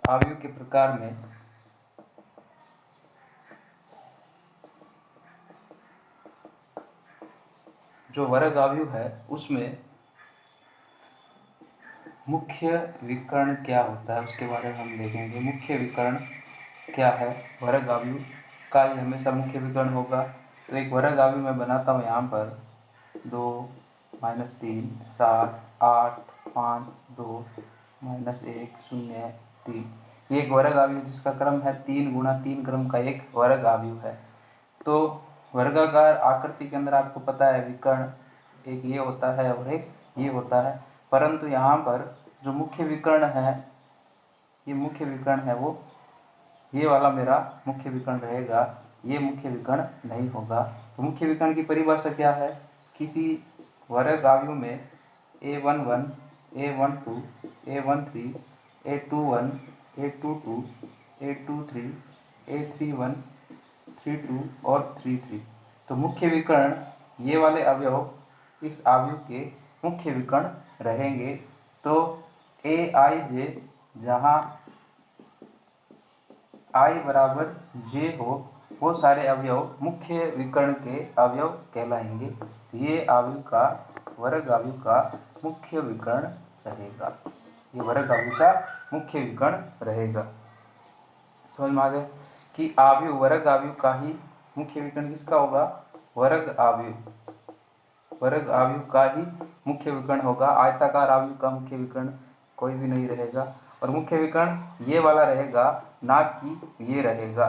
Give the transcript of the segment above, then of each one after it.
अवयव के प्रकार में जो वर्ग अवयव है उसमें मुख्य विकर्ण क्या होता है उसके बारे में हम देखेंगे। मुख्य विकर्ण क्या है? वर्ग अवयव का ही हमेशा मुख्य विकर्ण होगा। तो एक वर्ग अवयव मैं बनाता हूँ यहाँ पर 2 -3 7 8 5 2 -1 0 3। ये एक वर्ग अवयव जिसका क्रम है 3 गुणा 3 क्रम का एक वर्ग अवयव है। तो वर्गाकार आकृति के अंदर आपको पता है विकर्ण एक ये होता है और एक ये होता है, परंतु यहाँ पर जो मुख्य विकर्ण है, ये मुख्य विकर्ण है वो ये वाला मेरा मुख्य विकर्ण रहेगा, ये मुख्य विकर्ण नहीं होगा। तो मुख्य विकर्ण की परिभाषा क्या है? किसी वर्ग अवयव में a11 a12 a13 a21 a22 a23 a31 32 और 33। तो मुख्य विकर्ण ये वाले अवयव इस अवयव के मुख्य विकर्ण रहेंगे। तो ए आई जे जहाँ आई बराबर जे हो वो सारे अवयव मुख्य विकर्ण के अवयव कहलाएंगे। ये अवयव का वर्ग अवयव का मुख्य विकर्ण रहेगा, ये वर्ग अवयव का मुख्य विकर्ण रहेगा। समझ में आ गया कि अवयव वर्ग अवयव का ही मुख्य विकर्ण किसका होगा? वर्ग अवयव का ही मुख्य विकर्ण होगा। आयताकार अवयव का मुख्य विकर्ण कोई भी नहीं रहेगा, और मुख्य विकर्ण ये वाला रहेगा, ना कि ये रहेगा।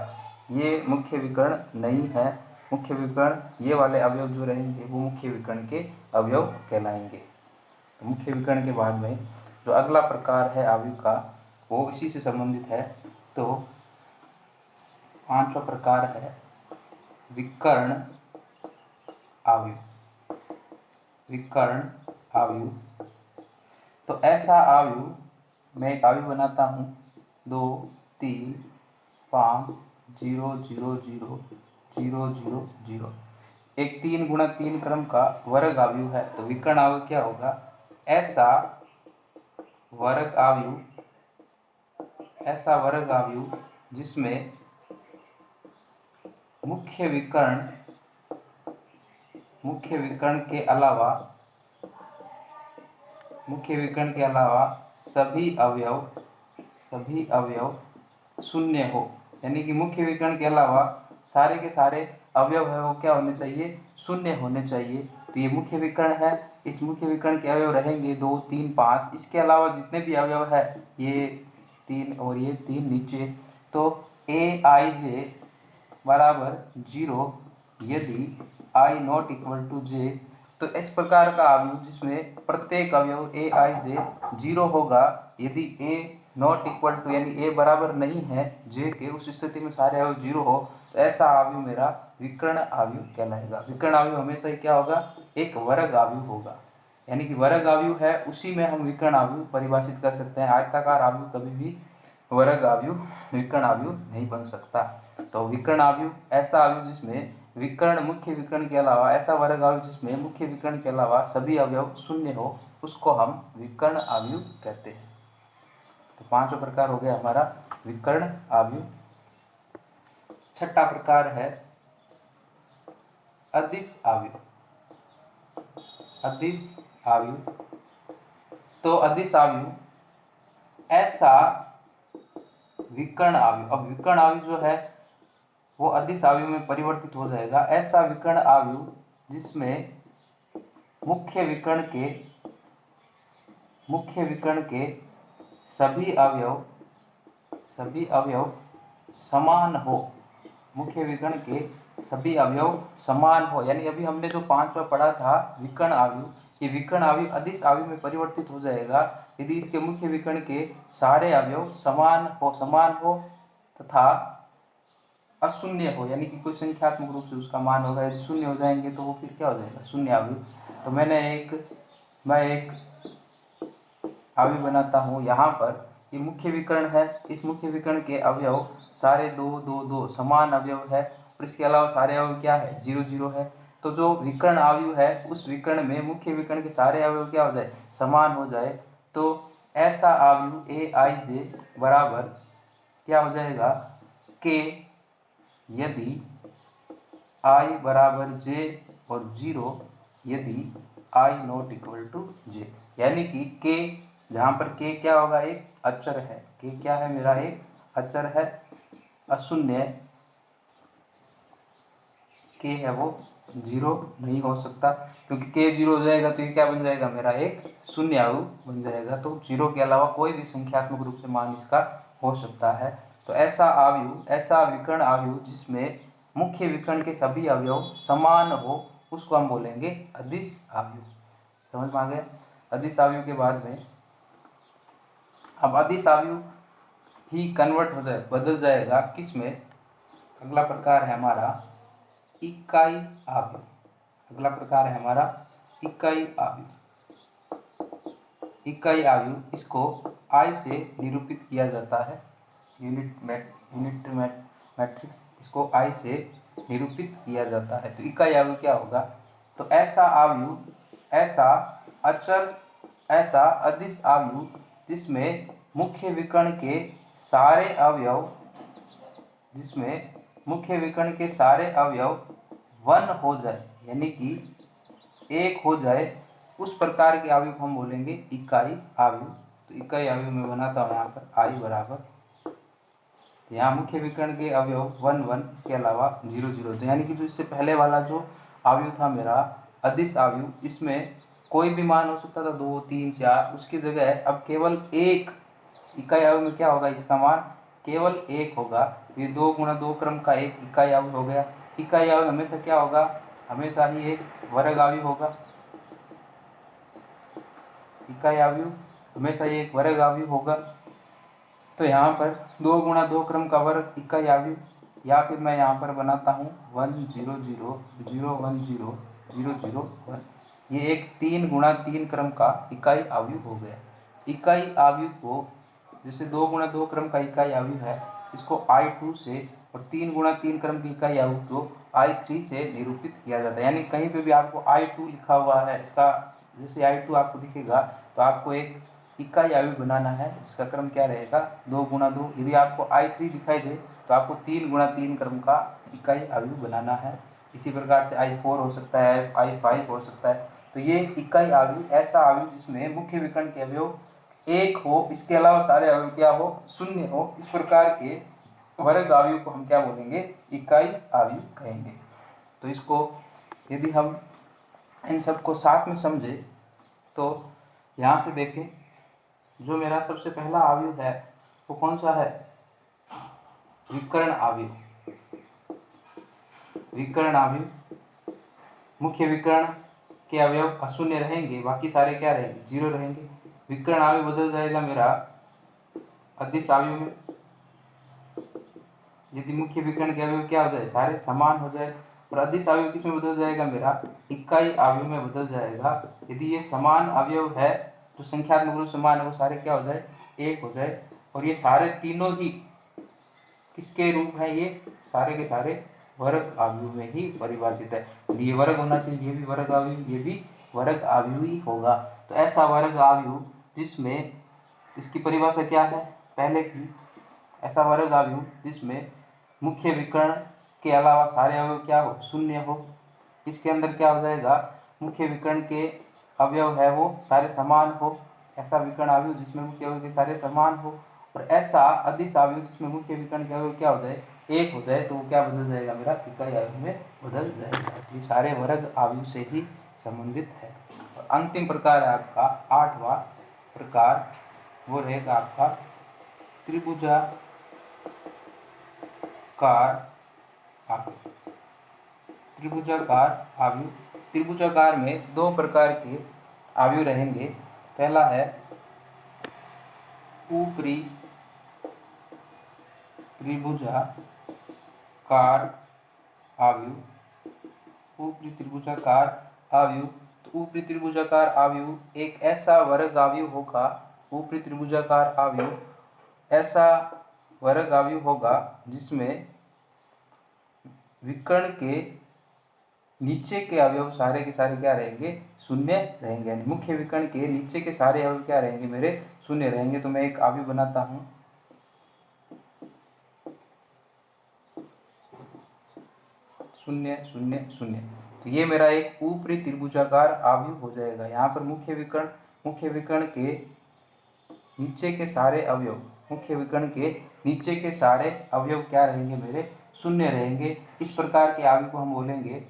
ये मुख्य विकर्ण नहीं है। मुख्य विकर्ण ये वाले अवयव जो रहेंगे वो मुख्य विकर्ण के अवयव कहलाएंगे। तो मुख्य विकर्ण के बाद में जो अगला प्रकार है अवयव का वो इसी से संबंधित है। तो पांचवा प्रकार है विकर्ण अवयव। विकर्ण अवयव तो ऐसा अवयव मैं एक अवयव बनाता हूँ 2 3 5 0 0 0 0 0 0, एक 3 गुणा 3 क्रम का वर्ग अवयव है। तो विकर्ण अवयव क्या होगा? ऐसा वर्ग अवयव जिसमें मुख्य विकर्ण के अलावा सभी अवयव शून्य हो, यानी कि मुख्य विकर्ण के अलावा सारे के सारे अवयव है वो क्या होने चाहिए? शून्य होने चाहिए। तो ये मुख्य विकर्ण है। इस मुख्य विकर्ण के अवयव रहेंगे 2 3 5। इसके अलावा जितने भी अवयव है ये 3 और ये 3 नीचे। तो ए आई जे बराबर 0 यदि आई नॉट इक्वल टू जे। तो इस प्रकार का अवयव जिसमें प्रत्येक अवयव ए आई जे 0 होगा, यदि ए नॉट इक्वल टू यानी ए बराबर नहीं है जे के, उस स्थिति में सारे अवयव 0 हो, तो ऐसा अवयव मेरा विकर्ण अवयव कहलाएगा। विकर्ण अवयव हमेशा ही क्या होगा? एक वर्ग अवयव होगा, यानी कि वर्ग अवयव है उसी में हम विकर्ण अवयव परिभाषित कर सकते हैं। आयताकार अवयव कभी भी वर्ग अवयव विकर्ण अवयव नहीं बन सकता। तो विकर्ण अवयव ऐसा अवयव जिसमें विकर्ण मुख्य विकर्ण के अलावा, ऐसा वर्ग अवयव जिसमें मुख्य विकर्ण के अलावा सभी अवयव शून्य हो, उसको हम विकर्ण अवयव कहते हैं। तो पांचों प्रकार हो गया हमारा विकर्ण अवयव। छठा प्रकार है अदिश अवयव। अदिश अवयव तो अदिश अवयव ऐसा विकर्ण अवयव, अब विकर्ण अवयव जो है वो अदिश अवयव में परिवर्तित हो जाएगा। ऐसा विकर्ण अवयव जिसमें मुख्य विकर्ण के सभी अवयव समान हो। मुख्य विकर्ण के सभी अवयव समान हो, यानी अभी हमने जो पांचवा पढ़ा था विकर्ण अवयव, ये विकर्ण अवयव अदिश अवयव में परिवर्तित हो जाएगा यदि इसके मुख्य विकर्ण के सारे अवयव समान हो तथा अशून्य हो, यानी कि कोई संख्यात्मक रूप से उसका मान होगा। यदि शून्य हो जाएंगे तो वो फिर क्या हो जाएगा? शून्य अवयव। तो मैं एक अवयव बनाता हूँ यहाँ पर, ये मुख्य विकर्ण है। इस मुख्य विकर्ण के अवयव सारे 2 2 2 समान अवयव है, और इसके अलावा सारे अवयव क्या है? 0 0 है। तो जो विकर्ण अवयव है उस विकर्ण में मुख्य विकर्ण के सारे अवयव क्या हो जाए? समान हो जाए। तो ऐसा अवयव ए आई जे बराबर क्या हो जाएगा के यदि I बराबर J और 0 यदि I not equal to J, यानी कि के जहाँ पर के क्या होगा, एक अचर है। के क्या है मेरा, एक अचर है, अशून्य के है वो 0 नहीं हो सकता, क्योंकि के 0 हो जाएगा तो ये क्या बन जाएगा मेरा, एक शून्य आयु बन जाएगा। तो 0 के अलावा कोई भी संख्यात्मक रूप से मान इसका हो सकता है। तो ऐसा आयु, ऐसा विकर्ण आयु जिसमें मुख्य विकर्ण के सभी अवयव समान हो, उसको हम बोलेंगे अदिश आयु। समझ में आ गया। अदिश आयु के बाद में अब अदिश आयु ही कन्वर्ट हो जाए, बदल जाएगा किस में, अगला प्रकार है हमारा इकाई आयु। अगला प्रकार है हमारा इकाई आयु। इकाई आयु इसको आई से निरूपित किया जाता है, यूनिट मैट्रिक्स, इसको आई से निरूपित किया जाता है। तो इकाई आयु क्या होगा, तो ऐसा आयु, ऐसा अचर, ऐसा अदिश आयु जिसमें मुख्य विकर्ण के सारे अवयव, जिसमें मुख्य विकर्ण के सारे अवयव वन हो जाए, यानी कि एक हो जाए, उस प्रकार के आयु को हम बोलेंगे इकाई आयु। तो इकाई आयु में बनाता हूँ यहाँ पर आई बराबर, तो यहाँ मुख्य विकर्ण के अवयव 1 1, इसके अलावा 0 0। तो यानी कि जो इससे पहले वाला जो आयु था मेरा अदिश आयु, इसमें कोई भी मान हो सकता था 2 3 4, उसकी जगह अब केवल एक इकाई आयु में क्या होगा, इसका मान केवल 1 होगा। तो ये 2 गुणा 2 क्रम का एक इकाई आयु हो गया। इकाई आयु हमेशा क्या होगा, हमेशा ही एक वर्ग आयु होगा। इकाई आयु हमेशा ये एक वर्ग आयु होगा। तो यहाँ पर 2 गुणा 2 क्रम का वर्ग इकाई आयु, या फिर मैं यहाँ पर बनाता हूँ 1 0 0 0 1 0 0 0 1, ये एक 3 गुणा 3 क्रम का इकाई आयु हो गया। इकाई आयु को जैसे 2 गुणा 2 क्रम का इकाई आयु है, इसको I2 से, और 3 गुणा 3 क्रम की इकाई आयु को I3 से निरूपित किया जाता है। यानी कहीं पे भी आपको I2 लिखा हुआ है, इसका जैसे I2 आपको दिखेगा तो आपको एक इकाई आयु बनाना है, जिसका क्रम क्या रहेगा 2 गुणा 2। यदि आपको I3 दिखाई दे तो आपको 3 गुणा 3 क्रम का इकाई आयु बनाना है। इसी प्रकार से I4 हो सकता है, I5 हो सकता है। तो ये इकाई आयु ऐसा आयु जिसमें मुख्य विकर्ण के अवयव एक हो, इसके अलावा सारे अवयव क्या हो, शून्य हो, इस प्रकार के वर्ग आयु को हम क्या बोलेंगे, इकाई आयु कहेंगे। तो इसको यदि हम इन सबको साथ में समझे तो यहाँ से देखें, जो मेरा सबसे पहला आयु है वो कौन सा है, विकर्ण आयु। विकर्ण आयु, मुख्य विकर्ण के अवयव अशून्य रहेंगे, बाकी सारे क्या रहेंगे, 0 रहेंगे। विकर्ण आयु बदल जाएगा मेरा अदिश आयु में, यदि मुख्य विकर्ण के अवयव क्या हो जाए, सारे समान हो जाए। और अदिश आयु किस में बदल जाएगा मेरा, इकाई आयु में बदल जाएगा, यदि ये समान अवयव है, जो संख्यात्मक रूप से समान है, वो सारे क्या हो जाए, एक हो जाए। और ये सारे तीनों ही किसके रूप है, ये सारे के सारे वर्ग आयु में ही परिभाषित है। ये वर्ग होना चाहिए, ये भी वर्ग आयु, ये भी वर्ग आयु ही होगा। तो ऐसा वर्ग आयु जिसमें, इसकी परिभाषा क्या है पहले की, ऐसा वर्ग आयु जिसमें मुख्य विकर्ण के अलावा सारे अवयव क्या हो, शून्य हो। इसके अंदर क्या हो जाएगा, मुख्य विकर्ण के अवयव है वो सारे समान हो, ऐसा विकर्ण आयु जिसमें मुख्य अवयव के सारे समान हो। और ऐसा अदिश आयु जिसमें मुख्य विकर्ण के अवयव क्या हो जाए, एक हो जाए, तो वो क्या बदल जाएगा मेरा, इकाई आयु में बदल जाएगा। तो ये सारे वर्ग आयु से ही संबंधित है। और अंतिम प्रकार है आपका 8वां प्रकार, वो रहेगा आपका त्रिभुजाकार आयु। त्रिभुजाकार आयु, त्रिभुजाकार में 2 प्रकार के आयु रहेंगे। पहला है ऊपरी त्रिभुजाकार आयु। ऊपरी त्रिभुजाकार आयु, तो ऊपरी त्रिभुजाकार आयु एक ऐसा वर्ग आयु होगा, ऊपरी त्रिभुजाकार आयु ऐसा वर्ग आयु होगा जिसमें विकर्ण के नीचे के अवयव सारे के सारे क्या रहेंगे, शून्य रहेंगे। यानी मुख्य विकर्ण के नीचे के सारे अवयव क्या रहेंगे मेरे, शून्य रहेंगे। तो मैं एक आयु बनाता हूँ, शून्य शून्य शून्य। तो ये मेरा एक ऊपरी त्रिभुजाकार अवयव हो जाएगा। यहाँ पर मुख्य विकर्ण के नीचे के सारे अवयव, मुख्य विकर्ण के नीचे के सारे अवयव क्या रहेंगे मेरे, शून्य रहेंगे। इस प्रकार के अवयव को हम बोलेंगे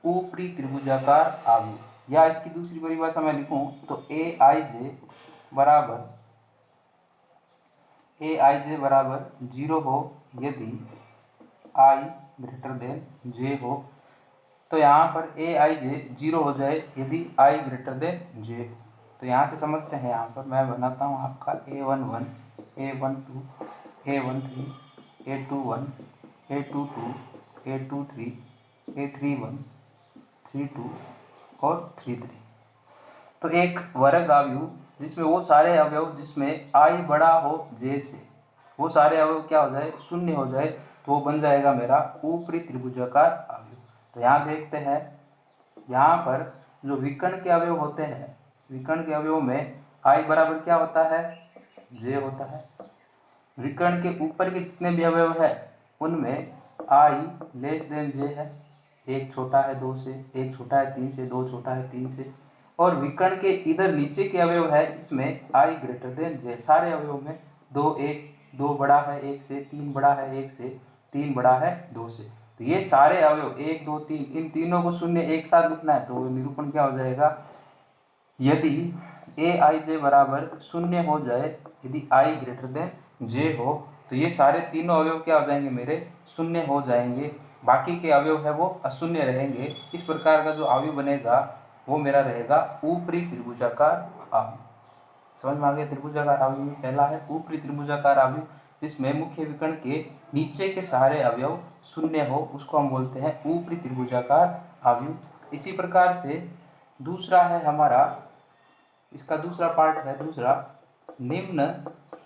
ऊपरी त्रिभुजाकार अवयव। या इसकी दूसरी परिभाषा मैं लिखूं तो ए आई जे बराबर 0 हो यदि आई ग्रेटर देन जे हो। तो यहाँ पर ए आई जे 0 हो जाए यदि आई ग्रेटर देन जे। तो यहाँ से समझते हैं, यहाँ पर मैं बनाता हूँ आपका A11, A12, A13, A21, A22, A23, A31, 32 और 33। तो एक वर्ग अवयव जिसमें वो सारे अवयव जिसमें आई बड़ा हो जे से, वो सारे अवयव क्या हो जाए, शून्य हो जाए, तो वो बन जाएगा मेरा ऊपरी त्रिभुजाकार अवयव। तो यहाँ देखते हैं, यहाँ पर जो विकर्ण के अवयव होते हैं, विकर्ण के अवयव में आई बराबर क्या होता है, जे होता है। विकर्ण के ऊपर के जितने भी अवयव है उनमें आई लेस देन जे है। एक छोटा है 2 से, एक छोटा है 3 से, 2 छोटा है 3 से। और विकर्ण के इधर नीचे के अवयव है, इसमें आई ग्रेटर देन जे। सारे अवयव में 2 बड़ा है 1 से, 3 बड़ा है 1 से, 3 बड़ा है 2 से। तो ये सारे अवयव 1 2 3, इन तीनों को शून्य एक साथ लिखना है। तो निरूपण क्या हो जाएगा, यदि ए आई जे बराबर शून्य हो जाए, यदि आई ग्रेटर देन जे हो, तो ये सारे तीनों अवयव क्या हो जाएंगे मेरे, शून्य हो जाएंगे। बाकी के अवयव है वो अशून्य रहेंगे। इस प्रकार का जो अवयव बनेगा वो मेरा रहेगा ऊपरी त्रिभुजाकार अवयव। समझ में आ गया। त्रिभुजाकार अवयव में पहला है ऊपरी त्रिभुजाकार अवयव, जिसमें मुख्य विकर्ण के नीचे के सारे अवयव शून्य हो, उसको हम बोलते हैं ऊपरी त्रिभुजाकार अवयव। इसी प्रकार से दूसरा है हमारा, इसका दूसरा पार्ट है दूसरा, निम्न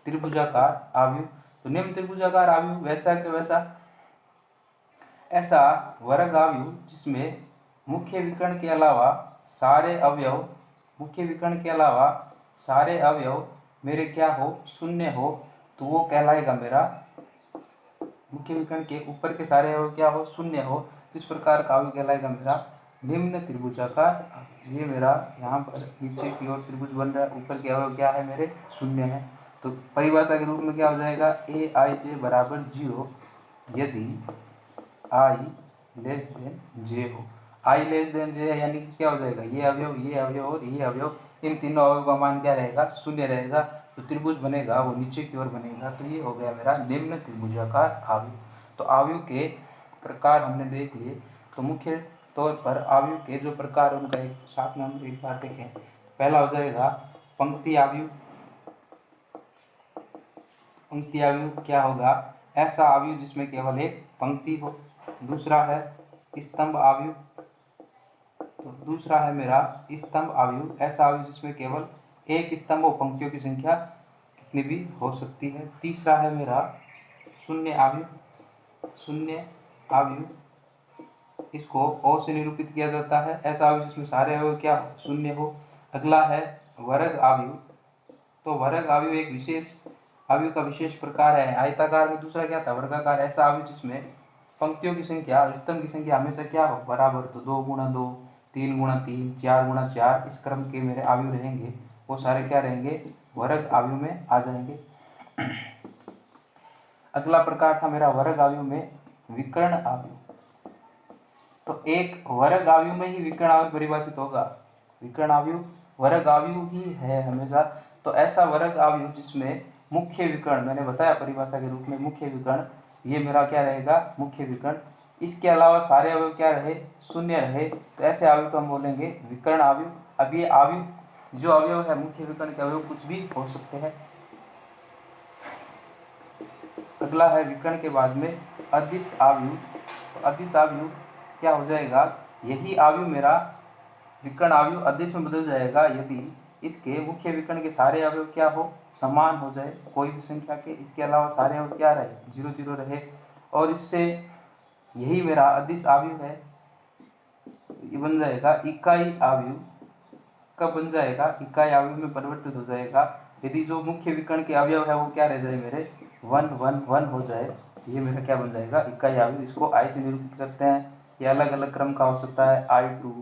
त्रिभुजाकार अवयव। तो निम्न त्रिभुजाकार अवयव वैसा के वैसा ऐसा वर्ग अवयव जिसमें मुख्य विकर्ण के अलावा सारे अवयव, मुख्य विकर्ण के अलावा सारे अवयव मेरे क्या हो, शून्य हो, तो वो कहलाएगा मेरा, मुख्य विकर्ण के ऊपर के सारे अवयव क्या हो, शून्य हो, तो इस प्रकार का अवयव कहलाएगा मेरा निम्न त्रिभुजाकार। ये मेरा यहाँ पर नीचे की ओर त्रिभुज बन रहा है, ऊपर के अवयव क्या है मेरे, शून्य है। तो परिभाषा के रूप में क्या हो जाएगा, ए आई जे बराबर 0 यदि आई लेस देन जे हो। आई लेस देन जे है यानी कि क्या हो जाएगा, ये अवयव और ये अवयव, इन तीनों अवयव का मान क्या रहेगा, शून्य रहेगा। तो त्रिभुज बनेगा वो नीचे की ओर बनेगा। तो ये हो गया मेरा निम्न त्रिभुजाकार अवयव। तो अवयव के प्रकार हमने देख लिए। तो मुख्य तौर पर अवयव के जो प्रकार, उनका एक साथ में हम एक बार देखें। पहला हो जाएगा पंक्ति अवयव। पंक्ति अवयव क्या होगा, ऐसा अवयव जिसमें केवल एक पंक्ति हो। दूसरा है स्तंभ अवयव। तो दूसरा है मेरा स्तंभ अवयव, ऐसा अवयव जिसमें केवल एक स्तंभ और पंक्तियों की संख्या कितनी भी हो सकती है। तीसरा है मेरा शून्य अवयव। शून्य अवयव, इसको ओ से निरूपित किया जाता है, ऐसा अवयव जिसमें सारे अवयव क्या हो, शून्य हो। अगला है वर्ग अवयव। तो वर्ग अवयव एक विशेष अवयव का विशेष प्रकार है। आयताकार में दूसरा क्या था, वर्गाकार। ऐसा अवयव जिसमें पंक्तियों की संख्या, स्तंभ की संख्या हमेशा क्या हो, बराबर। तो 2 गुणा 2, 3 गुणा 3, 4 गुणा 4, इस क्रम के मेरे अवयव रहेंगे, वो सारे क्या रहेंगे, वर्ग अवयव में आ जाएंगे। अगला प्रकार था मेरा वर्ग अवयव में विकर्ण अवयव। तो एक वर्ग अवयव में ही विकर्ण अवयव परिभाषित होगा। विकर्ण अवयव वर्ग अवयव ही है हमेशा। तो ऐसा वर्ग अवयव जिसमें मुख्य विकर्ण, मैंने बताया परिभाषा के रूप में, मुख्य विकर्ण ये मेरा क्या रहेगा, मुख्य विकर्ण। इसके अलावा सारे अवयव क्या रहे, शून्य रहे, तो ऐसे अवयव को हम बोलेंगे विकर्ण अवयव। अब ये अवयव, जो अवयव है मुख्य विकर्ण के अवयव कुछ भी हो सकते हैं। अगला है विकर्ण के बाद में अदिश अवयव। तो अदिश अवयव क्या हो जाएगा, यही अवयव मेरा विकर्ण अवयव अदिश में बदल जाएगा यदि इसके मुख्य विकर्ण के सारे अवयव क्या हो, समान हो जाए, कोई भी संख्या के। इसके अलावा सारे अवयव क्या रहे, 0 0 रहे, और इससे यही मेरा अदिश अवयव है। ये बन जाएगा इकाई अवयव। कब बन जाएगा, इकाई अवयव में परिवर्तित हो जाएगा यदि जो मुख्य विकर्ण के अवयव है वो क्या रह जाए मेरे, 1 1 1 हो जाए। ये मेरा क्या बन जाएगा, इकाई अवयव। इसको आई से निरूपित करते हैं। ये अलग अलग क्रम का हो सकता है, I2,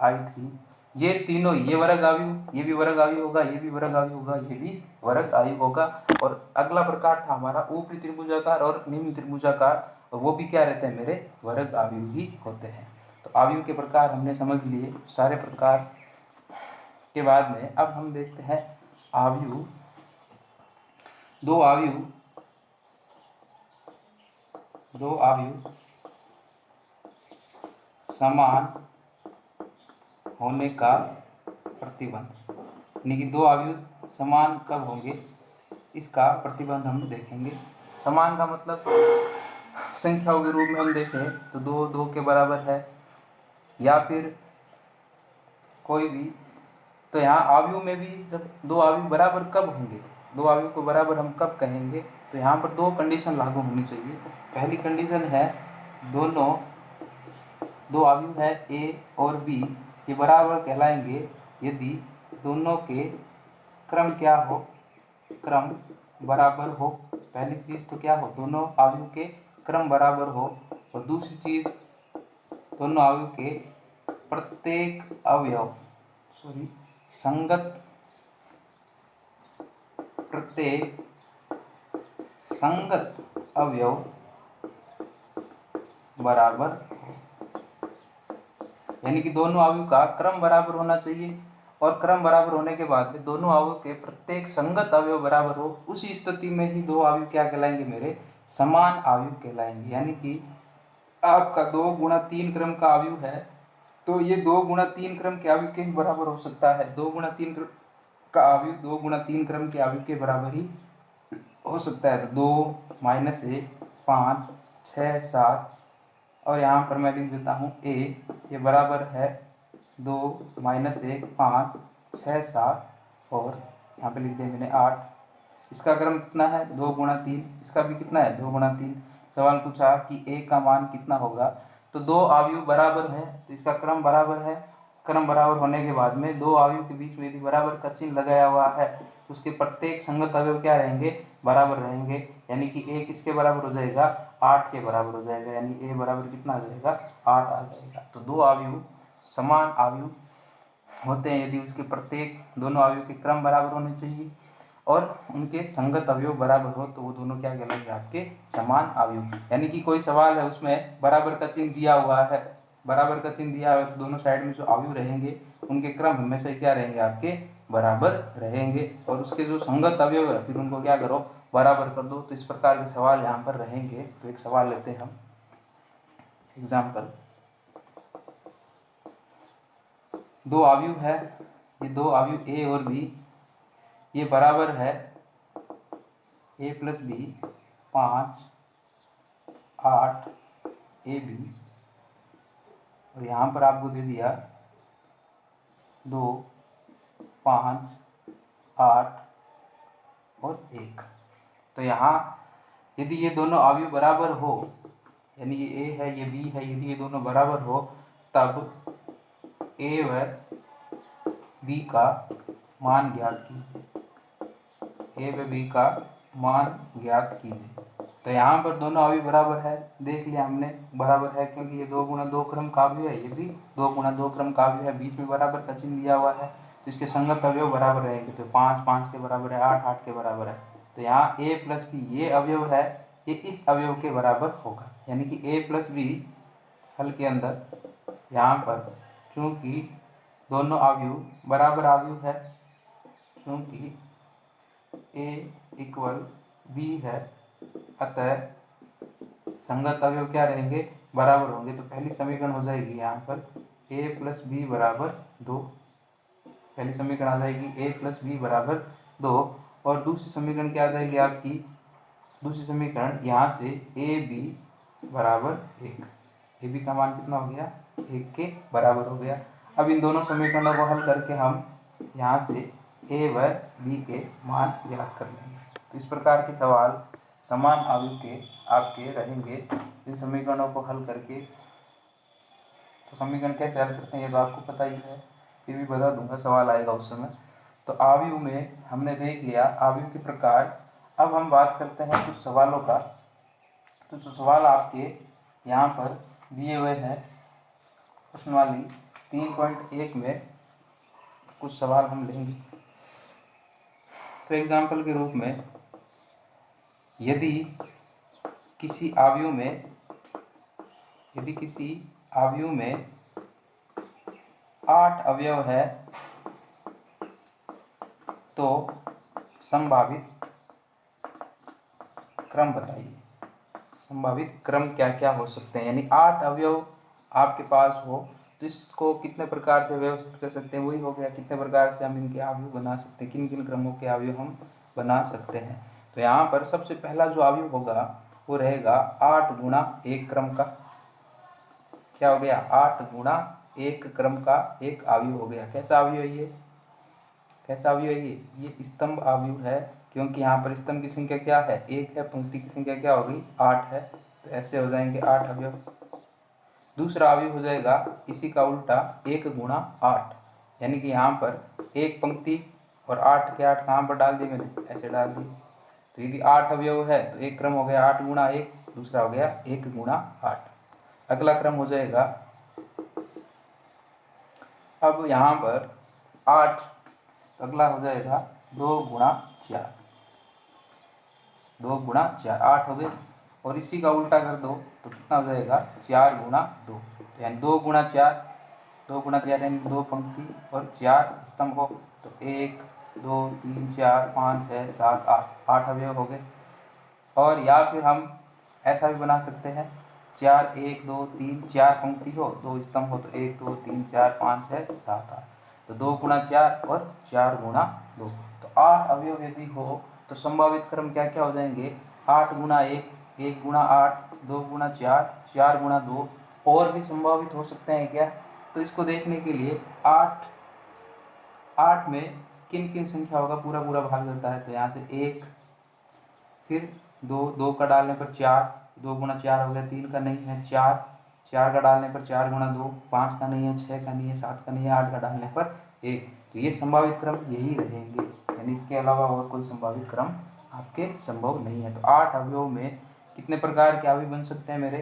I3, ये तीनों, ये वर्ग आयु, ये भी वर्ग आयु होगा, ये भी वर्ग आयु होगा, ये भी वर्ग आयु होगा। और अगला प्रकार था हमारा ऊपरी त्रिभुजाकार और निम्न त्रिभुजाकार, वो भी क्या रहते हैं मेरे, वर्ग आयु ही होते हैं। तो आयु के प्रकार हमने समझ लिए सारे प्रकार के बाद में अब हम देखते हैं आयु, दो आयु समान होने का प्रतिबंध, यानी कि दो आयु समान कब होंगे, इसका प्रतिबंध हम देखेंगे। समान का मतलब संख्याओं के रूप में हम देखें तो दो दो के बराबर है, या फिर कोई भी, तो यहाँ आयु में भी जब दो आयु बराबर कब होंगे, दो आयु को बराबर हम कब कहेंगे, तो यहाँ पर दो कंडीशन लागू होनी चाहिए। पहली कंडीशन है दोनों, दो आयु है ए और बी, ये बराबर कहलाएंगे यदि दोनों के क्रम क्या हो, क्रम बराबर हो। पहली चीज तो क्या हो, दोनों आयु के क्रम बराबर हो, और दूसरी चीज दोनों आयु के प्रत्येक अवयव संगत, प्रत्येक संगत अवयव बराबर हो, यानी कि दोनों आयु का क्रम बराबर होना चाहिए, और क्रम बराबर होने के बाद में दोनों आयु के प्रत्येक संगत अवयव बराबर हो। उसी स्थिति में ही दो आयु क्या कहलाएंगे मेरे, समान आयु कहलाएंगे। यानी कि आपका 2 गुणा 3 क्रम का आयु है, तो ये 2 गुणा 3 क्रम के आयु के बराबर हो सकता है। 2 गुणा 3 क्रम का आयु 2 गुणा 3 क्रम के आयु के बराबर ही हो सकता है। तो 2 माइनस 1 5 6 7, और यहाँ पर मैं लिख देता हूँ a, ये बराबर है 2 माइनस 1 5 6 7, और यहाँ पे लिख दिया मैंने 8। इसका क्रम कितना है, 2 गुणा 3, इसका भी कितना है, 2 गुणा 3। सवाल पूछा कि a का मान कितना होगा, तो दो आयु बराबर है तो इसका क्रम बराबर है। क्रम बराबर होने के बाद में दो आयु के बीच में यदि बराबर का चिन्ह लगाया हुआ है तो उसके प्रत्येक संगत अवयव क्या रहेंगे, बराबर रहेंगे। यानी कि a किसके बराबर हो जाएगा, 8 के बराबर हो जाएगा, यानी a बराबर कितना आ जाएगा, 8 आ जाएगा। तो दो आयु समान आयु होते हैं यदि उसके प्रत्येक दोनों आयु के क्रम बराबर होने चाहिए और उनके संगत अवयव बराबर हो, तो वो दोनों क्या कहलाएंगे, आपके समान आयु। यानी कि कोई सवाल है उसमें बराबर का चिन्ह दिया हुआ है, बराबर का चिन्ह दिया हुआ है, तो दोनों साइड में जो आयु रहेंगे उनके क्रम हमेशा क्या रहेंगे, आपके बराबर रहेंगे, और उसके जो संगत अवयव है फिर उनको क्या करो, बराबर कर दो। तो इस प्रकार के सवाल यहाँ पर रहेंगे। तो एक सवाल लेते हैं हम, एग्जाम्पल, दो आयु है, ये दो आयु ए और बी, ये बराबर है a plus B 5 8 A B, और यहाँ पर आपको दे दिया 2 5 8 और 1। तो यहाँ यदि ये दोनों आयु बराबर हो, यानी ये a है ये b है, यदि ये दोनों बराबर हो तब a व b का मान ज्ञात कीजिए, a व b का मान ज्ञात कीजिए। तो यहाँ पर दोनों आयु बराबर है, देख लिया हमने बराबर है, क्योंकि ये 2 गुणा 2 क्रम का आयु है, ये भी 2 गुणा 2 क्रम का आयु है, बीच में बराबर का चिन्ह दिया हुआ है, तो इसके संगत अवयव बराबर रहेंगे। तो 5 5 के बराबर है, 8 8 के बराबर है। तो यहाँ a प्लस बी ये अवयव है, ये इस अवयव के बराबर होगा, यानी कि a प्लस बी हल के अंदर यहाँ पर चूंकि दोनों आयु बराबर आयु है, चूंकि a इक्वल b है, अतः संगत अवयव क्या रहेंगे, बराबर होंगे। तो पहली समीकरण हो जाएगी यहाँ पर a प्लस बी बराबर 2, पहली समीकरण आ जाएगी a प्लस बी बराबर 2, और दूसरी समीकरण क्या आ जाएगी आपकी, दूसरी समीकरण यहाँ से ए बी बराबर 1, ए बी का मान कितना हो गया, 1 के बराबर हो गया। अब इन दोनों समीकरणों को हल करके हम यहाँ से a व b के मान ज्ञात कर लेंगे। तो इस प्रकार के सवाल समान आयु के आपके रहेंगे। इन समीकरणों को हल करके, तो समीकरण कैसे हल करते हैं ये तो आपको पता ही है, फिर भी बता दूंगा, सवाल आएगा उस समय। तो आयु में हमने देख लिया आयु के प्रकार। अब हम बात करते हैं कुछ सवालों का। तो जो सवाल आपके यहाँ पर दिए हुए हैं प्रश्नवाली 3.1 में कुछ सवाल हम लेंगे। तो एग्जाम्पल के रूप में, यदि किसी आयु में 8 अवयव है तो संभावित क्रम बताइए। संभावित क्रम क्या क्या हो सकते हैं, यानी 8 अवयव आपके पास हो तो इसको कितने प्रकार से व्यवस्थित कर सकते हैं, वही हो गया कितने प्रकार से हम इनके अवयव बना सकते हैं, किन किन क्रमों के अवयव हम बना सकते हैं। तो यहाँ पर सबसे पहला जो अवयव होगा वो रहेगा 8 गुणा 1 क्रम का। क्या हो गया, 8 गुणा 1 क्रम का एक अवयव हो गया। कैसा अवयव है ये, कैसा अवयव है ये स्तंभ अवयव है, क्योंकि यहाँ पर स्तंभ की संख्या क्या है, 1 है, पंक्ति की संख्या क्या होगी, 8 है। तो ऐसे हो जाएंगे 8 अवयव। दूसरा अवयव हो जाएगा इसी का उल्टा 1 गुणा 8, यानी कि यहाँ पर एक पंक्ति और 8 के 8 कहाँ पर डाल दिए मैंने, ऐसे डाल दिए। तो यदि 8 अवयव है तो एक क्रम हो गया 8 गुणा 1, दूसरा हो गया 1 गुणा 8। अगला क्रम हो जाएगा, अब यहाँ पर 8, अगला हो जाएगा 2 गुणा 4, 2 गुणा 4, 8 हो गए। और इसी का उल्टा कर दो तो कितना हो जाएगा, 4 गुणा 2, यानी 2 गुणा 4, 2 गुणा 4 यानी 2 पंक्ति और 4 स्तंभ हो। तो 1 2 3 4 5 6 7 8, 8 अवयव हो गए। और या फिर हम ऐसा भी बना सकते हैं, 4 1 2 3 4 पंक्ति हो, 2 स्तंभ हो, तो 1 2 3 4 5 6 7 8, तो 2 गुणा 4 और 4 गुणा 2, तो 8 अवयव यदि हो तो संभावित क्रम क्या क्या हो जाएंगे, 8 गुणा 1, 1 गुणा 8, 2 गुणा 4, 4 गुणा 2, और भी संभावित हो सकते हैं क्या। तो इसको देखने के लिए 8 में किन किन संख्या होगा पूरा पूरा भाग जाता है, तो यहाँ से 1, फिर 2, 2 का डालने पर 4, 2 गुणा 4 हो गया, 3 का नहीं है 4, 4 का डालने पर 4 गुणा 2, 5 का नहीं है, 6 का नहीं है, 7 का नहीं है, 8 का डालने पर 1। तो ये संभावित क्रम यही रहेंगे, यानी इसके अलावा और कोई संभावित क्रम आपके संभव नहीं है। तो 8 अवयव में कितने प्रकार के अवयव बन सकते हैं मेरे,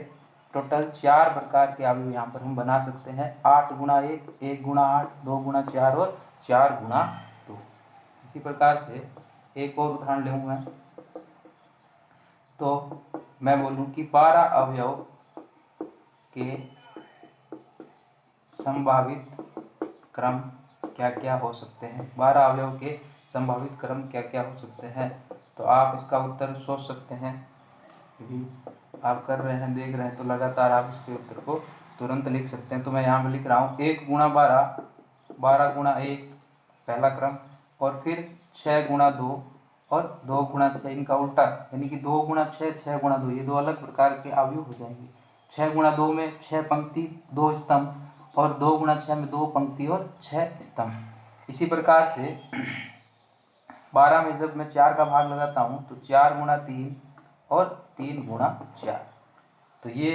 टोटल 4 प्रकार के अवयव यहाँ पर हम बना सकते हैं। 8 गुणा 1, 1 गुणा 8, 2 गुणा 4 और 4 गुणा 2। इसी प्रकार से एक और उदाहरण लूँ मैं, तो मैं बोलूं कि 12 अवयव के संभावित क्रम क्या क्या हो सकते हैं, 12 अवयव के संभावित क्रम क्या क्या हो सकते हैं। तो आप इसका उत्तर सोच सकते हैं, यदि आप कर रहे हैं, देख रहे हैं, तो लगातार आप इसके उत्तर को तुरंत लिख सकते हैं। तो मैं यहाँ पर लिख रहा हूँ 1 गुणा 12, 12 गुणा 1 पहला क्रम, और फिर 6 गुणा 2 और 2 गुणा 6 इनका उल्टा, यानी कि 2 गुणा 6, 6 गुणा 2, ये दो अलग प्रकार के अवयव हो जाएंगे। 6 गुणा 2 में 6 पंक्ति 2 स्तंभ, और 2 गुणा 6 में 2 पंक्ति और 6 स्तंभ। इसी प्रकार से 12 में जब मैं 4 का भाग लगाता हूँ तो 4 गुणा 3 और 3 गुणा 4, तो ये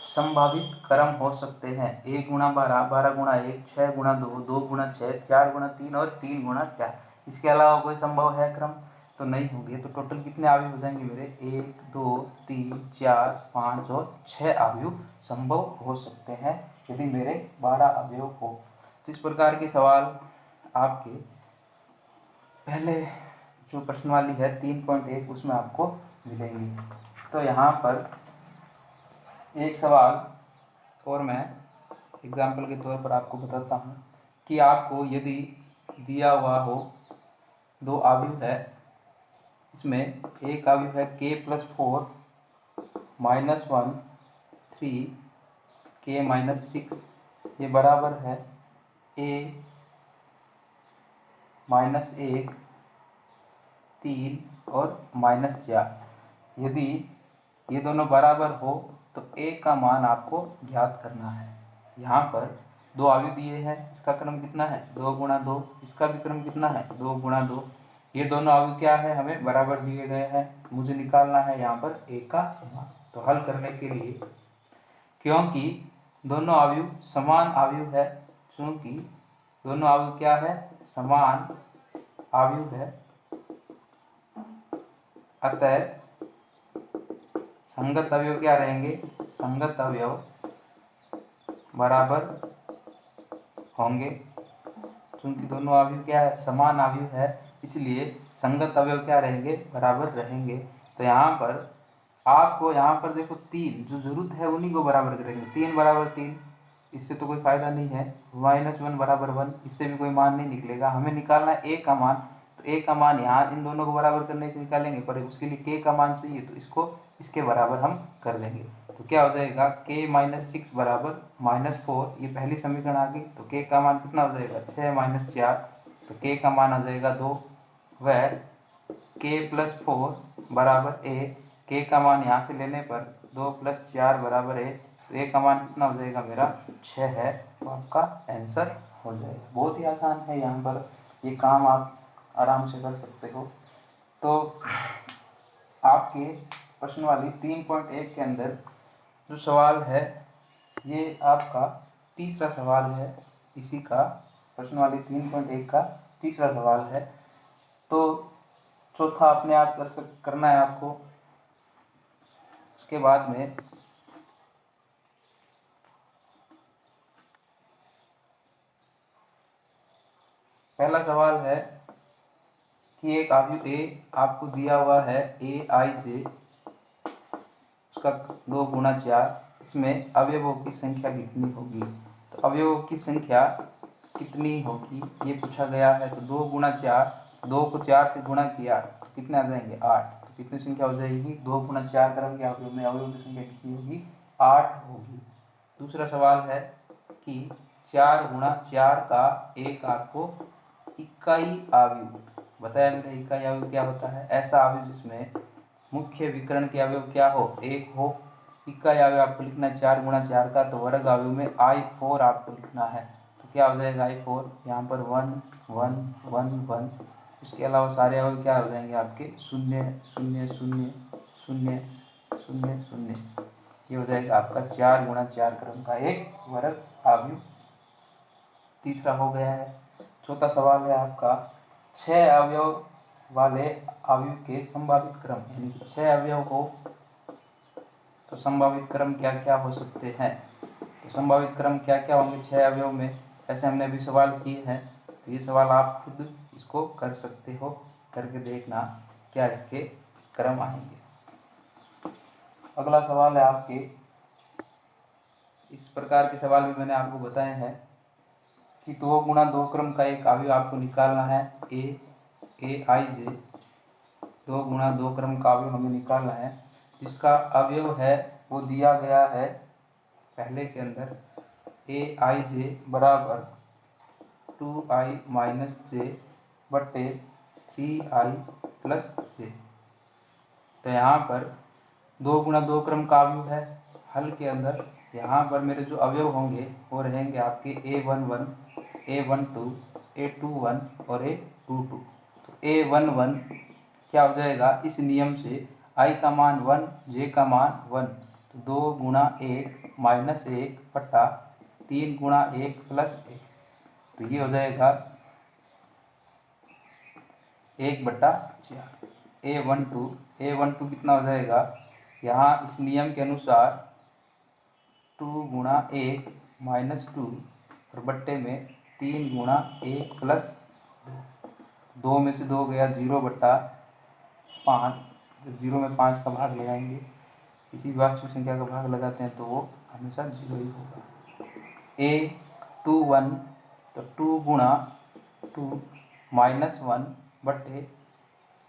संभावित क्रम हो सकते हैं। 1 गुणा 12, 12 गुणा 1, 6 गुणा 2, 2 गुणा 6, 4 गुणा 3 और 3 गुणा 4। इसके अलावा कोई संभव है क्रम तो नहीं होंगे। तो टोटल कितने अवयव हो जाएंगे मेरे, 1 2 3 4 5 और 6 अवयव संभव हो सकते हैं यदि मेरे 12 अवयव हो। तो इस प्रकार के सवाल आपके पहले जो प्रश्नवाली है 3.1 उसमें आपको मिलेंगी। तो यहाँ पर एक सवाल और मैं एग्जाम्पल के तौर पर आपको बताता हूँ कि आपको यदि दिया हुआ हो 2 अवयव है, इसमें एक अवयव है k+4 -1 3 k-6, ये बराबर है a -1 3 और -4। यदि ये दोनों बराबर हो तो a का मान आपको ज्ञात करना है। यहाँ पर 2 अवयव दिए हैं, इसका क्रम कितना है, 2 गुणा 2, इसका भी क्रम कितना है, 2 गुणा 2। ये दोनों अवयव क्या है, हमें बराबर दिए गए हैं, मुझे निकालना है यहाँ पर a का मान। तो हल करने के लिए, क्योंकि दोनों अवयव समान अवयव है, क्योंकि दोनों अवयव क्या है, समान अवयव है, अतः संगत अवयव क्या रहेंगे, संगत अवयव बराबर होंगे। चूंकि दोनों अवयव क्या है, समान अवयव है, इसलिए संगत अवयव क्या रहेंगे, बराबर रहेंगे। तो यहाँ पर आपको यहाँ पर देखो 3 जो जरूरत है उन्हीं को बराबर करेंगे। 3 बराबर 3, इससे तो कोई फायदा नहीं है। -1 बराबर 1, इससे भी कोई मान नहीं निकलेगा। हमें निकालना है a का मान, तो a का मान यहाँ इन दोनों को बराबर करने के निकालेंगे, पर उसके लिए k का मान चाहिए, तो इसको इसके बराबर हम कर लेंगे। तो क्या हो जाएगा, k - 6 बराबर -4, ये पहली समीकरण आ गई। तो k का मान कितना हो जाएगा, 6 - 4, तो k का मान आ जाएगा 2। वह k + 4 बराबर a, k का मान यहाँ से लेने पर 2 + 4 बराबर a, तो a का मान कितना हो जाएगा मेरा, 6 है। तो आपका आंसर हो जाएगा। बहुत ही आसान है, यहाँ पर ये काम आप आराम से कर सकते हो। तो आपके प्रश्न वाली 3.1 के अंदर जो सवाल है, ये आपका तीसरा सवाल है। इसी का प्रश्न वाली 3.1 का तीसरा सवाल है। तो चौथा अपने आप करना है आपको। उसके बाद में पहला सवाल है कि एक अवयव ए आपको दिया हुआ है aij, उसका 2 × 4, इसमें अवयवों की संख्या कितनी होगी। तो अवयवों की संख्या कितनी होगी ये पूछा गया है। तो 2 × 4, 2 को 4 से गुणा किया तो कितने आ जाएंगे, 8। तो कितनी संख्या हो जाएगी, 2 × 4 करेंगे अवयव में, अवयवों की संख्या कितनी होगी, 8 होगी। दूसरा सवाल है कि 4 × 4 का एक आपको इकाई अवयव बताया मैंने। इकाई अवयव क्या होता है, ऐसा अवयव जिसमें मुख्य विकर्ण के अवयव क्या हो, 1 हो। इकाई अवयव आपको लिखना है 4 × 4 का, तो वर्ग अवयव में I4 आपको लिखना है। तो क्या हो जाएगा I4, यहाँ पर 1 1 1 1। इसके अलावा सारे अवयव क्या हो जाएंगे आपके, 0 0 0 0 0 0। ये हो जाएगा आपका 4 × 4 क्रम का एक वर्ग अवयव। तीसरा हो गया है। चौथा सवाल है आपका 6 अवयव वाले अवयव के संभावित क्रम, यानी कि 6 अवयव हो तो संभावित क्रम क्या क्या हो सकते हैं। तो संभावित क्रम क्या क्या होंगे 6 अवयव में, ऐसे हमने अभी सवाल किए हैं। तो ये सवाल आप खुद इसको कर सकते हो, करके देखना क्या इसके क्रम आएंगे। अगला सवाल है आपके, इस प्रकार के सवाल भी मैंने आपको बताए हैं कि 2 × 2 क्रम का एक अवयव आपको निकालना है aij। 2 × 2 क्रम का अवयव हमें निकालना है, जिसका अवयव है वो दिया गया है पहले के अंदर, aij बराबर 2i - j बटे 3i + j। तो यहाँ पर 2 × 2 क्रम का अवयव है। हल के अंदर यहाँ पर मेरे जो अवयव होंगे वो रहेंगे आपके a11 a12 a21 और a22। तो a11 क्या हो जाएगा, इस नियम से i का मान 1, j का मान 1, तो 2 × 1 - 1 बटा 3 × 1 + 1। तो ये हो जाएगा 1/4। a12 कितना हो जाएगा, यहाँ इस नियम के अनुसार 2 × 1 - 2 और बट्टे में 3 × 1 + 2 में से 2 गया, 0/5। जब 0 में 5 का भाग लगाएंगे, किसी वास्तविक संख्या का भाग लगाते हैं तो वो हमेशा 0 ही होगा। a21 तो 2 × 2 - 1 बटे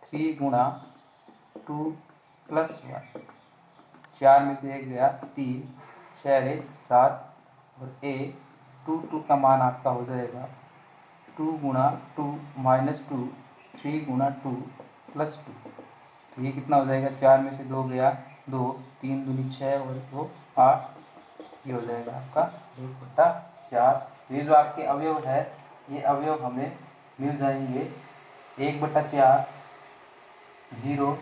3 × 2 + 1। 4 में से 1 गया, 3, 6 1 7, और a22 का मान आपका हो जाएगा 2 × 2 - 2 3 × 2 + 2। तो ये कितना हो जाएगा, 4 में से 2 गया, 2, 3 दूनी 6 और 2 8। ये हो जाएगा आपका 1/4। ये जो आपके अवयव है, ये अवयव हमें मिल जाएंगे 1/4, 0,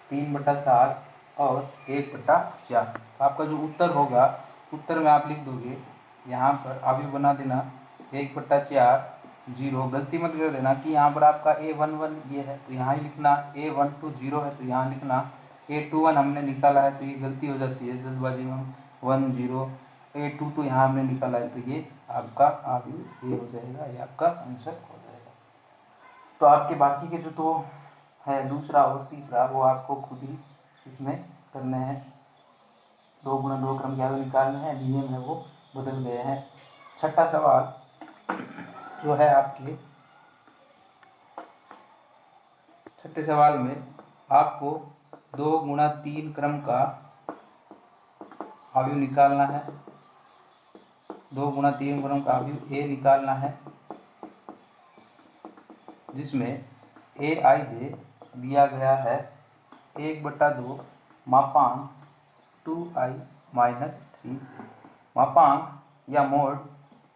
3/7 और 1/4। तो आपका जो उत्तर होगा, उत्तर में आप लिख दोगे, यहाँ पर अवयव बना देना 1/4 0। गलती मत कर देना कि यहाँ पर आपका a11 ये है तो यहाँ ही लिखना, a12 0 है तो यहाँ लिखना, a21 हमने निकाला है तो ये गलती हो जाती है जल्दबाजी में, 1 0 A22 यहाँ हमने निकाला है, तो ये आपका अवयव ए हो जाएगा, ये आपका आंसर हो जाएगा। तो आपके बाकी के जो दो है, दूसरा और तीसरा, वो आपको खुद ही इसमें करने हैं। 2 गुणा 2 क्रम के अवयव निकालने हैं, नियम है वो बदल गए हैं। छठा सवाल जो है आपके छठे सवाल में आपको 2 गुणा 3 क्रम का अवयव निकालना है। 2 गुणा 3 क्रम का अवयव ए निकालना है, जिसमें ए आई जे दिया गया है 1/2 मापांक 2i माइनस 3। मापांक या मोड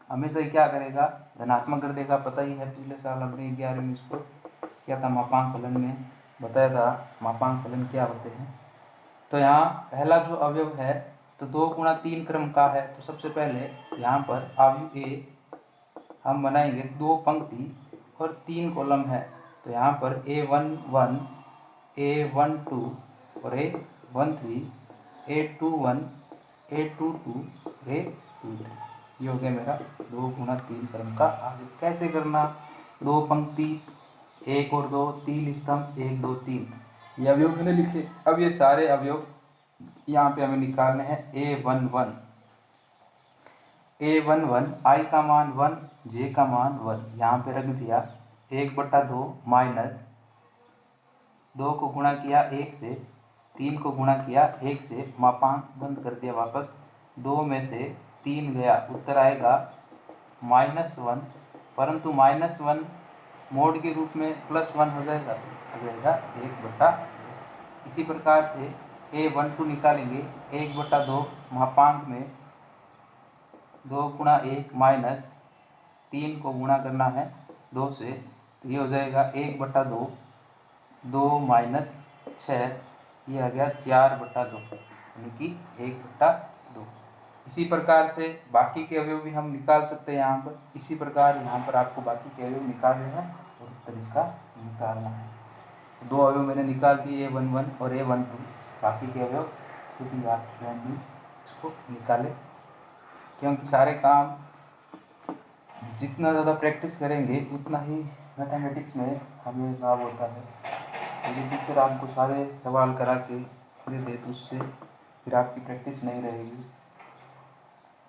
हमेशा ही क्या करेगा, धनात्मक कर देगा। पता ही है, पिछले साल हमने 11वीं में इसको क्या था, मापांक फलन में बताया था मापांक फलन क्या होते हैं। तो यहाँ पहला जो अवयव है तो 2 गुणा 3 क्रम का है, तो सबसे पहले यहाँ पर अवयव ए हम बनाएंगे 2 पंक्ति और 3 कॉलम है। तो यहाँ पर A11, A12 और A13, A21, A22 और A23, ये हो गया मेरा 2 गुणा 3 क्रम का अवयव। कैसे करना, 2 पंक्ति 1 और 2, 3 स्तंभ 1 2 3, ये अवयव मैंने लिखे। अब ये सारे अवयव यहाँ पे हमें निकालने हैं। A11 i का मान 1, j का मान 1, यहाँ पे रख दिया। 1/2 माइनस 2 को गुणा किया 1 से, 3 को गुणा किया 1 से, मापांक बंद कर दिया वापस। 2 में से 3 गया, उत्तर आएगा -1, परंतु -1 मोड के रूप में +1 हो जाएगा, 1/2। इसी प्रकार से A12 निकालेंगे। 1/2 मापांक में 2 गुणा 1 माइनस 3 को गुणा करना है 2 से, तो ये हो जाएगा 1/2, 2 माइनस 6, ये आ गया 4/2, यानी कि 1/2। इसी प्रकार से बाकी के अवयव भी हम निकाल सकते हैं यहाँ पर। इसी प्रकार यहाँ पर आपको बाकी के अवयव निकालने हैं और उत्तर इसका निकालना है। 2 अवयव मैंने निकाल दिए, A11 और A12। बाकी के अवयव खुद ही आप स्वयं भी इसको निकालें, क्योंकि सारे काम जितना ज़्यादा प्रैक्टिस करेंगे उतना ही मैथमेटिक्स में हमें लाभ होता है। यदि टीचर आपको सारे सवाल करा के दे दे तो उससे फिर आपकी प्रैक्टिस नहीं रहेगी।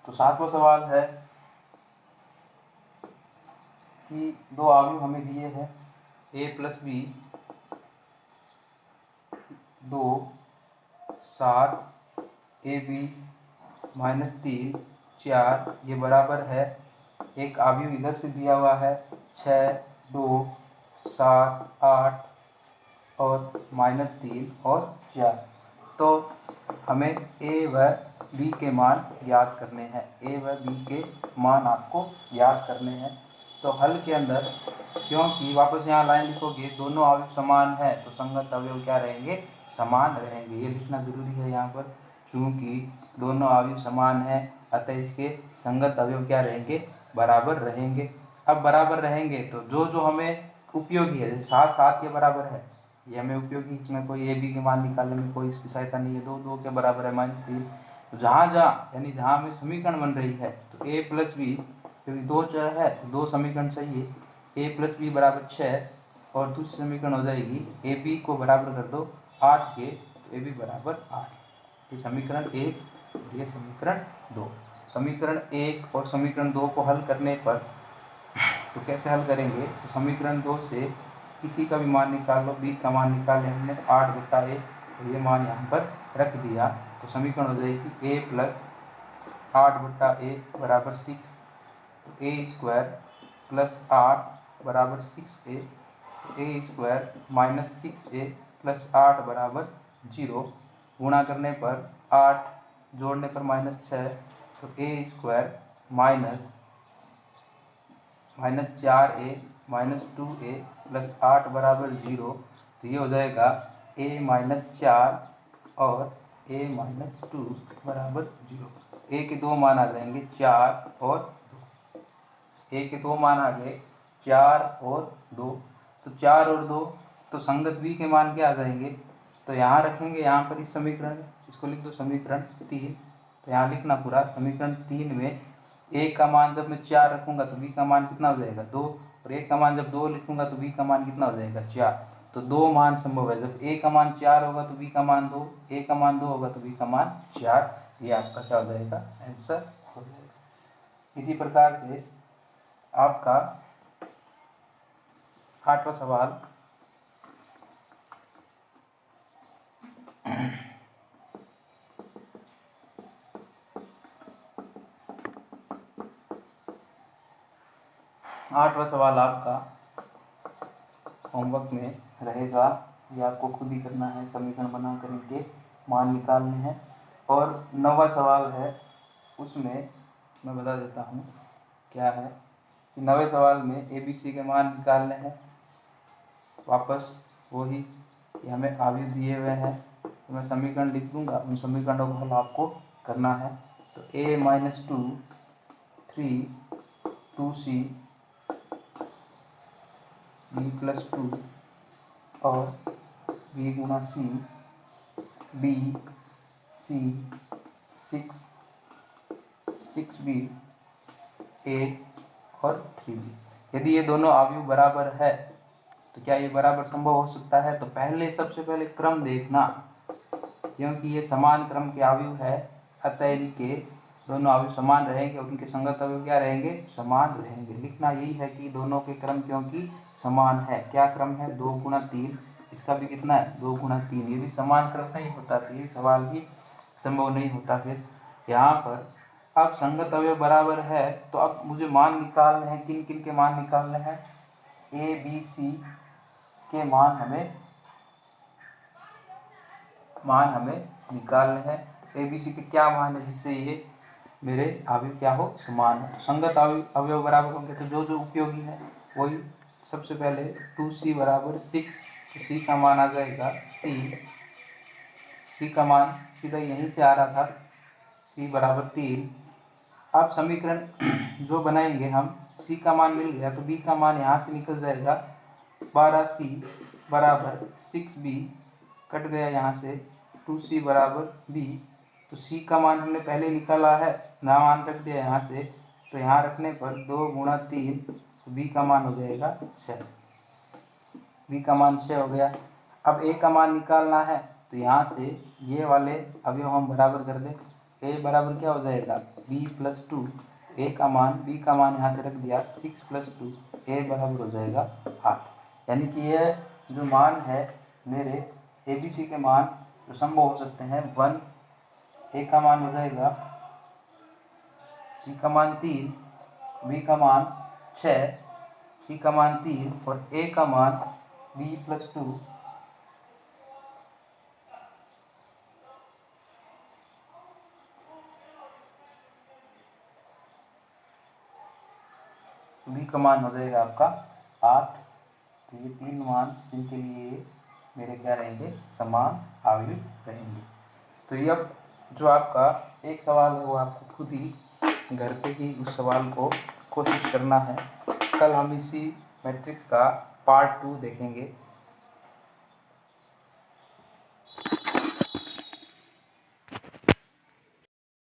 तो 7वां सवाल है कि 2 अवयव हमें दिए हैं, a + b 2 7, ab -3 4, ये बराबर है, एक अवयव इधर से दिया हुआ है 6 2 7 8 और -3 और 4। तो हमें a व b के मान याद करने हैं। a व b के मान आपको याद करने हैं। तो हल के अंदर, क्योंकि वापस यहाँ लाइन लिखोगे, दोनों अवयव समान है तो संगत अवयव क्या रहेंगे, समान रहेंगे। ये लिखना जरूरी है यहाँ पर, क्योंकि दोनों अवयव समान है अतः इसके संगत अवयव क्या रहेंगे, बराबर रहेंगे। अब बराबर रहेंगे तो जो जो हमें उपयोगी है, जैसे 7 7 के बराबर है, ये हमें उपयोगी, इसमें कोई a b के मान निकालने में कोई इसकी सहायता नहीं है। 2 2 के बराबर है -3। तो जहाँ जहाँ यानी जहाँ हमें समीकरण बन रही है तो a + b, क्योंकि 2 चर है तो 2 समीकरण सही है। a + b = 6 और दूसरी समीकरण हो जाएगी a b को बराबर कर दो 8 के, तो a b = 8। ये समीकरण 1 और ये समीकरण 2। समीकरण 1 और समीकरण 2 को हल करने पर तो कैसे हल करेंगे, तो समीकरण 2 से किसी का भी मान निकाल लो। b का मान निकाले हमने 8/1, तो ये मान यहाँ पर रख दिया, तो समीकरण हो जाएगी a + 8/1 = 6, तो a² + 8 = 6a, तो a² - 6a + 8 = 0। गुणा करने पर 8 जोड़ने पर -6, तो a² - 4a - 2a + 8 = 0, तो ये हो जाएगा a - 4 और a - 2 = 0। a के 2 मान आ जाएंगे 4 और 2। a के 2 मान आ गए 4 और 2, तो 4 और 2 तो संगत b के मान क्या आ जाएंगे, तो यहाँ रखेंगे, यहाँ पर इस समीकरण, इसको लिख दो समीकरण 3, तो यहाँ लिखना पूरा समीकरण 3 में a का मान जब मैं 4 रखूंगा तो b का मान कितना हो जाएगा 2, और a का मान जब 2 लिखूंगा तो b का मान कितना हो जाएगा 4। तो दो मान संभव है, जब a का मान 4 होगा तो b का मान 2, a का मान 2 होगा तो b का मान 4। ये आपका क्या हो जाएगा आंसर हो जाएगा। इसी प्रकार से आपका 8वां सवाल, आपका होमवर्क में रहेगा, ये आपको खुद ही करना है, समीकरण बना करके मान निकालने हैं। और 9वां सवाल है, उसमें मैं बता देता हूँ क्या है कि 9वें सवाल में ABC के मान निकालने हैं। वापस वही कि हमें आव्यूह दिए हुए हैं, तो मैं समीकरण लिख दूंगा, उन समीकरणों को हल आपको करना है। तो a-2 3 2c b+2 और b गुणा c b c 6 6b 8 और 3b। यदि ये दोनों आव्यूह बराबर है तो क्या ये बराबर संभव हो सकता है? तो पहले सबसे पहले क्रम देखना, क्योंकि ये समान क्रम के आव्यूह है, अतः इनके दोनों आव्यूह समान रहेंगे और उनके संगत आव्यूह क्या रहेंगे? समान रहेंगे। लिखना यही है कि दोनों के क्रम क्योंकि समान है। क्या क्रम है? 2 गुणा 3, इसका भी कितना है? 2 गुणा 3। यदि समान क्रम नहीं होता तो ये सवाल ही संभव नहीं होता। फिर यहाँ पर अब संगत अवयव बराबर है, तो अब मुझे मान निकालने हैं। किन किन के मान निकालने हैं? ए बी सी के मान हमें निकालने हैं। ए बी सी के क्या मान है जिससे ये मेरे अवयव क्या हो? समान हो। तो संगत अवयव बराबर होंगे तो जो जो उपयोगी है वही। सबसे पहले 2c बराबर 6, तो c का मान आ जाएगा 3। c का मान सीधा यहीं से आ रहा था, c बराबर 3। अब समीकरण जो बनाएंगे हम, c का मान मिल गया तो b का मान यहाँ से निकल जाएगा। 12c बराबर 6b कट गया यहाँ से, 2c बराबर b। तो c का मान हमने पहले निकाला है, ना मान रख दिया यहाँ से, तो यहाँ रखने पर 2 गुणा 3, तो b का मान हो जाएगा 6। b का मान 6 हो गया। अब a का मान निकालना है, तो यहाँ से ये वाले अवयव हम बराबर कर दें। a बराबर क्या हो जाएगा? b+2। a का मान, b का मान यहाँ से रख दिया 6+2, a बराबर हो जाएगा 8। यानी कि यह जो मान है मेरे ABC के मान जो संभव हो सकते हैं 1, a का मान हो जाएगा, c का मान 3, b का मान 6, c का मान 3 और a का मान b+2। b का मान हो जाएगा आपका 8। तो ये 3 मान जिनके लिए मेरे क्या रहेंगे? समान आव्यूह रहेंगे। तो ये अब जो आपका एक सवाल है वो आपको खुद ही घर पे ही उस सवाल को कोशिश करना है। कल हम इसी मैट्रिक्स का पार्ट 2 देखेंगे।